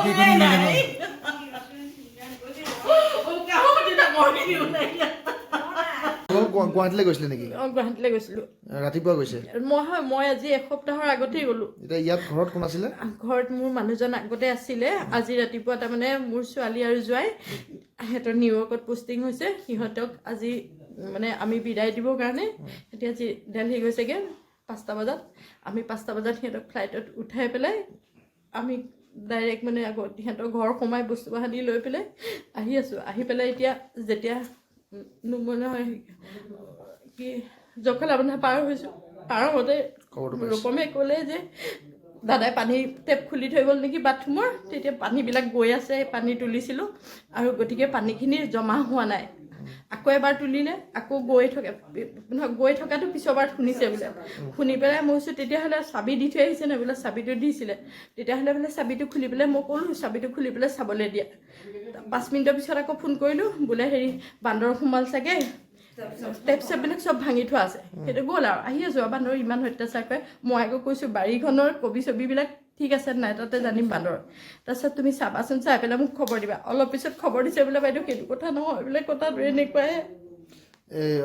কি কোনো নাজানো গুৱাহাটীলৈ গৈছিলে নেকি গুৱাহাটীলৈ গৈছিলোঁ ৰাতিপুৱা গৈছে মই আজি এসপ্তাহৰ আগতেই গ'লোঁ এতিয়া ইয়াত ঘৰত কোন আছিলে ঘৰত মোৰ মানুহজন আগতে আছিলে আজি ৰাতিপুৱা তাৰমানে মোৰ ছোৱালী আৰু জোৱাই সিহঁতৰ নিউয়ৰ্কত পোষ্টিং হৈছে সিহঁতক আজি মানে আমি বিদায় দিবৰ কাৰণে এতিয়া আজি দেলহি গৈছেগৈ 5টা বজাত আমি 5টা বজাত সিহঁতক ফ্লাইটত উঠাই পেলাই আমি ডাইৰেক্ট মানে আগত সিহঁতৰ ঘৰ সোমাই বস্তু বাহানি লৈ পেলাই আহি আছোঁ আহি পেলাই এতিয়া যেতিয়া মানে কি জখলাবন্ধা পাৰ হৈছোঁ পাৰ হওঁতে ৰূপমে ক'লে যে দাদাই পানী টেপ খুলি থৈ গ'ল নেকি বাথৰুমৰ তেতিয়া পানীবিলাক গৈ আছে পানী তুলিছিলোঁ আৰু গতিকে পানীখিনি জমা হোৱা নাই আকৌ এবাৰ তুলিলে আকৌ গৈ থকাটো পিছৰবাৰ শুনিছে বোলে শুনি পেলাই মই কৈছোঁ তেতিয়াহ'লে চাবি দি থৈ আহিছে নে বোলে চাবিটো দিছিলে তেতিয়াহ'লে বোলে চাবিটো খুলি পেলাই মই ক'লোঁ চাবিটো খুলি পেলাই চাবলৈ দিয়া 5 মিনিটৰ পিছত আকৌ ফোন কৰিলোঁ বোলে হেৰি বান্দৰ সোমাল চাগে টেপ চেপবিলাক চব ভাঙি থোৱা আছে সেইটো গ'ল আৰু আহি আছোঁ আৰু বান্দৰ ইমান অত্যাচাৰ কৰে মই আকৌ কৈছোঁ বাৰীখনৰ কবি ছবিবিলাক ঠিক আছে নাই তাতে জানিম বান্দৰ তাৰপিছত তুমি চাবাচোন চাই পেলাই মোক খবৰ দিবা অলপ পিছত খবৰ দিছে বোলে বাইদেউ সেইটো কথা নহয় বোলে কথাটো এনেকুৱাই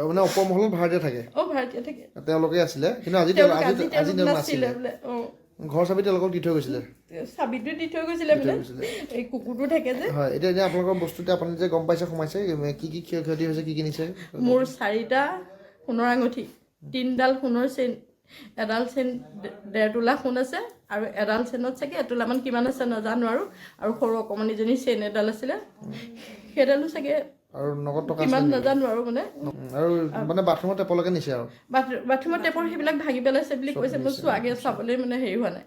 মানে উপমহলত ভাড়াতীয়া থাকে ভাৰতীয় থাকে তেওঁলোকে আছিলে কিন্তু আজি আজি নাছিলে বোলে ঘৰ চাবি তেওঁলোকক দি থৈ গৈছিলে চাবিটো দি থৈ গৈছিলে বোলে এই কুকুৰটো থাকে যে হয় এতিয়া আপোনালোকৰ বস্তুতে আপুনি যে গম পাইছে সোমাইছে কি কি ক্ষতি হৈছে কি নিছে মোৰ 4টা সোণৰ আঙুঠি 3ডাল সোণৰ চেইন এডাল চেইন 1.5 তোলা সোণ আছে আৰু এডাল চেইনত চাগে 1 তোলামান কিমান আছে নাজানো আৰু সৰু অকণমানিজনী চেইন এডাল আছিলে সেইডালো চাগে আৰু নগদ টকা কিমান নাজানো আৰু মানে বাথৰুমৰ টেপলৈকে নিছে আৰু বাথৰুমৰ টেপৰ সেইবিলাক ভাঙি পেলাইছে বুলি কৈছে মই চোৱাগে চাবলৈ মানে হেৰি হোৱা নাই